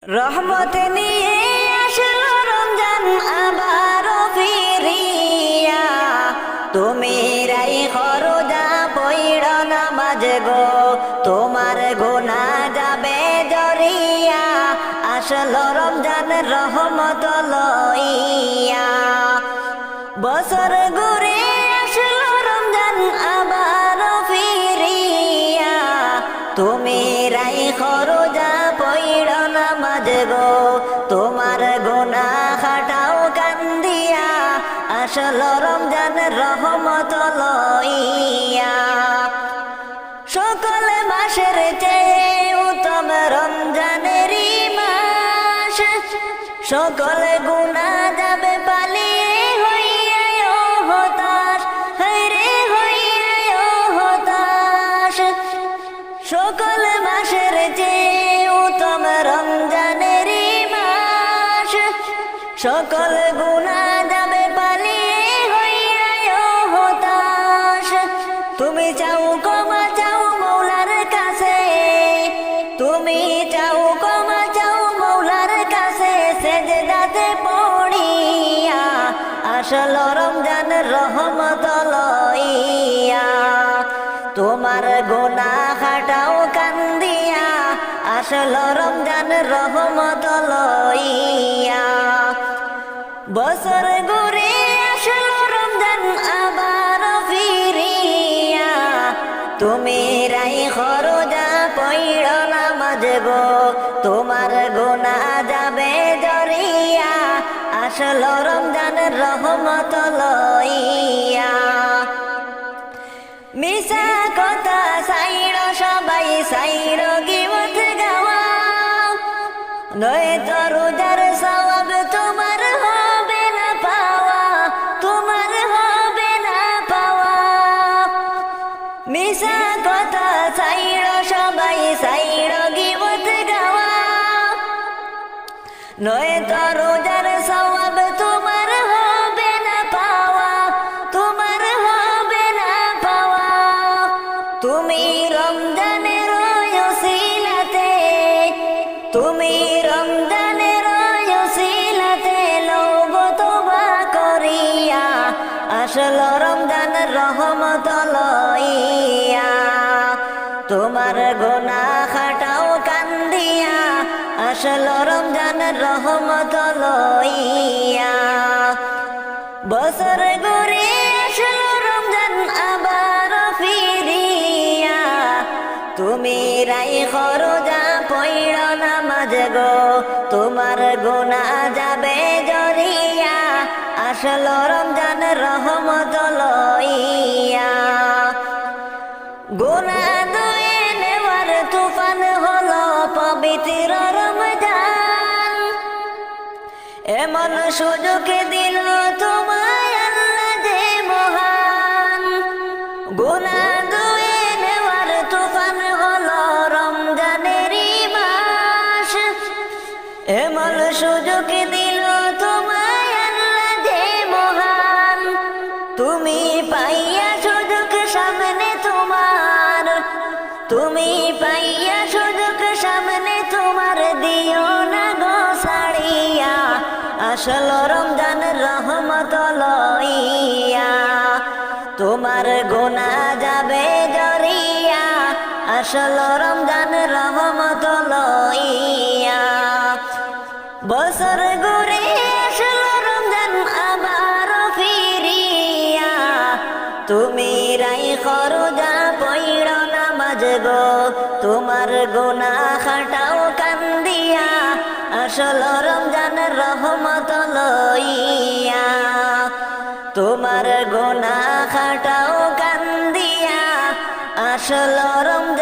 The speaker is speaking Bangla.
রহমত নিয়ে আসলো রমজান আবার ফিরিয়া, তুমি রাইখো রোজা পইড় নামাজ গো, তোমার গুনাহ যাবে জরিয়া। আসলো রমজান রহমত লইয়া, বছর ঘুরে আসলো রমজান আবার ফিরিয়া, তুমি রাইখো রোজা পইড় নামাজ গো, তোমার গুনাহ খাটাও কান্দিয়া। আসলো রমজান রহমত লইয়া, সকল মাসের চেয়ে উত্তম রমজানেরই মাস, সকল গুনাহ যাবে পালিয়ে হইয়া হতাশ, হায়রে হইয়া হতাশ। সকল মাসের চেয়ে উত্তম রমজানেরই মাস, সকল গুনাহ যাবে পালিয়ে হইয়া হতাশ। তুমি চাও ক্ষমা চাও মৌলার কাছে, তুমি চাও ক্ষমা চাও মৌলার কাছে, সেজদাতে পড়িয়া। আসলো রমজান রহমত লইয়া, তোমার গুনাহ খাটাও কান্দিয়া। আসলো রমজান রহমত লইয়া, বছর ঘুরে আসলো রমজান আবার ফিরিয়া, তুমি রাইখো রোজা পইড় নামাজ গো, তোমার গুনাহ যাবে জরিয়া। আসলো রমজান রহমত লইয়া, মিশা কথা সাইড় সবাই সাইড় গিবত গাওয়া, নয়তো রোজার সওয়াব তোমার হবে না পাওয়া, তোমার হবে না পাওয়া। মিশা কথা সাইড় সবাই সাইড় গিবত গাওয়া, নয়তো রোজার সওয়াব তোমার হবে না পাওয়া, তোমার হবে না পাওয়া। তুমি রমজানের ওসিলাতে, তুমি রমজানের ওসিলাতে লওগো তওবা করিয়া। আসলো রমজান রহমত লইয়া, তোমার গুনাহ খাটাও কান্দিয়া। আসলো রমজান রহমত লইয়া, বছর ঘুরে আসলো রমজান আবার ফিরিয়া, তুমি রাইখো রোজা পইড় নামাজ গো, তোমার গুনাহ যাবে জরিয়া। আসলো রমজান রহমত লইয়া, গুনাহ ধুয়ে নেওয়ার তুফান হলো পবিত্র রমজান, এমন সুযোগ দিল তোমায় আল্লাহ যে মহান। গুনাহ ধুয়ে নেওয়ার তুফান হলো রমজানেরই মাস, এমন সুযোগ দিল তোমায় আল্লাহ যে মহান। তুমি পাইয়া সুযোগ সামনে তোমার, তুমি পাইয়া সুযোগ সামনে তোমার, দিও না গো ছাড়িয়া। আসলো রমজান রহমত লইয়া, তোমার গুনাহ যাবে জরিয়া। আসলো রমজান রহমত লইয়া, বছর ঘুরে আসলো রমজান আবার ফিরিয়া, তুমি রাইখো রোজা পইড় নামাজ গো, তোমার গুনাহ খাটাও কান্দিয়া। আসলো রমজান রহমত লইয়া, তোমার গুনাহ খাটাও কান্দিয়া। আসলো রমজান